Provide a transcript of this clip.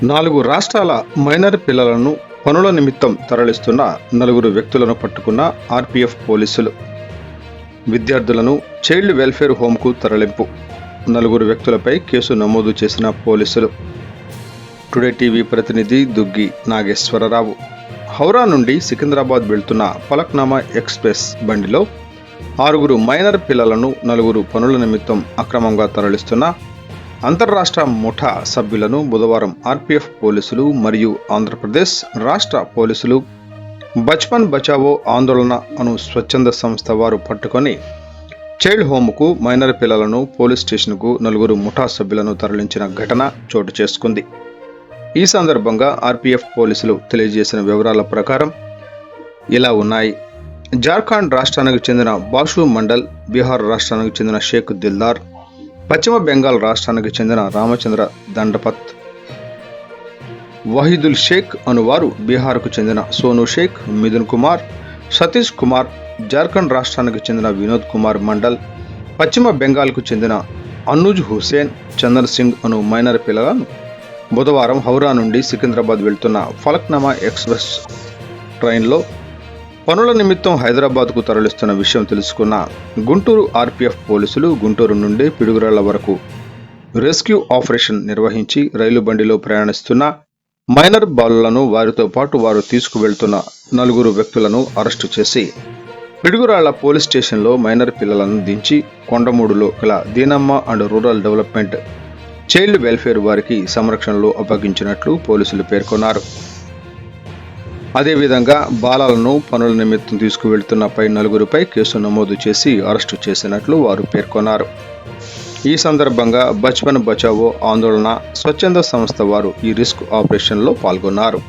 4 రాష్ట్రాల మైనర్ పిల్లలను పనుల నిమిత్తం తరలిస్తున్న 4 వ్యక్తులను పట్టుకున్న ఆర్పీఎఫ్ పోలీసులు. విద్యార్థులను చైల్డ్ వెల్ఫేర్ హోంకు తరలింపు. 4 వ్యక్తులపై కేసు నమోదు చేసిన పోలీసులు. టుడే టీవీ ప్రతినిధి దుగ్గి నాగేశ్వరరావు. హౌరా నుండి సికింద్రాబాద్ వెళ్తున్న ఫలక్నామా ఎక్స్ప్రెస్ బండిలో 6 మైనర్ పిల్లలను 4 పనుల నిమిత్తం అక్రమంగా తరలిస్తున్న అంతర్రాష్ట్ర ముఠా సభ్యులను బుధవారం ఆర్పీఎఫ్ పోలీసులు మరియు ఆంధ్రప్రదేశ్ రాష్ట్ర పోలీసులు బచ్పన్ బచావో ఆందోళన అను స్వచ్ఛంద సంస్థ వారు పట్టుకొని చైల్డ్ హోమ్కు మైనర్ పిల్లలను పోలీస్ స్టేషన్కు 4 ముఠా సభ్యులను తరలించిన ఘటన చోటు చేసుకుంది. ఈ సందర్భంగా ఆర్పీఎఫ్ పోలీసులు తెలియజేసిన వివరాల ప్రకారం ఇలా ఉన్నాయి. జార్ఖండ్ రాష్ట్రానికి చెందిన బాషు మండల్, బీహార్ రాష్ట్రానికి చెందిన షేక్ దిల్దార్, పశ్చిమ బెంగాల్ రాష్ట్రానికి చెందిన రామచంద్ర దండపత్, వహీదుల్ షేక్ అనువారు బీహార్కు చెందిన సోను షేక్, మిథున్ కుమార్, సతీష్ కుమార్, జార్ఖండ్ రాష్ట్రానికి చెందిన వినోద్ కుమార్ మండల్, పశ్చిమ బెంగాల్కు చెందిన అనుజ్ హుసేన్, చందన్ సింగ్ అను మైనర్ పిల్లలను బుధవారం హౌరా నుండి సికింద్రాబాద్ వెళ్తున్న ఫలక్నామా ఎక్స్ప్రెస్ ట్రైన్లో పనుల నిమిత్తం హైదరాబాద్కు తరలిస్తున్న విషయం తెలుసుకున్న గుంటూరు ఆర్పీఎఫ్ పోలీసులు గుంటూరు నుండి పిడుగురాళ్ల వరకు రెస్క్యూ ఆపరేషన్ నిర్వహించి రైలు బండిలో ప్రయాణిస్తున్న మైనర్ బాలులను వారితో పాటు వారు తీసుకువెళ్తున్న 4 వ్యక్తులను అరెస్టు చేసి పిడుగురాళ్ల పోలీస్ స్టేషన్లో మైనర్ పిల్లలను దించి కొండమూడులో గల దీనమ్మ and rural development child welfare వారికి సంరక్షణలో అప్పగించినట్లు పోలీసులు పేర్కొన్నారు. అదేవిధంగా బాలలను పనుల నిమిత్తం తీసుకువెళ్తున్న 4 కేసు నమోదు చేసి అరెస్టు చేసినట్లు వారు పేర్కొన్నారు. ఈ సందర్భంగా బచ్పన్ బచావో ఆందోళన స్వచ్ఛంద సంస్థ వారు ఈ రిస్క్ ఆపరేషన్లో పాల్గొన్నారు.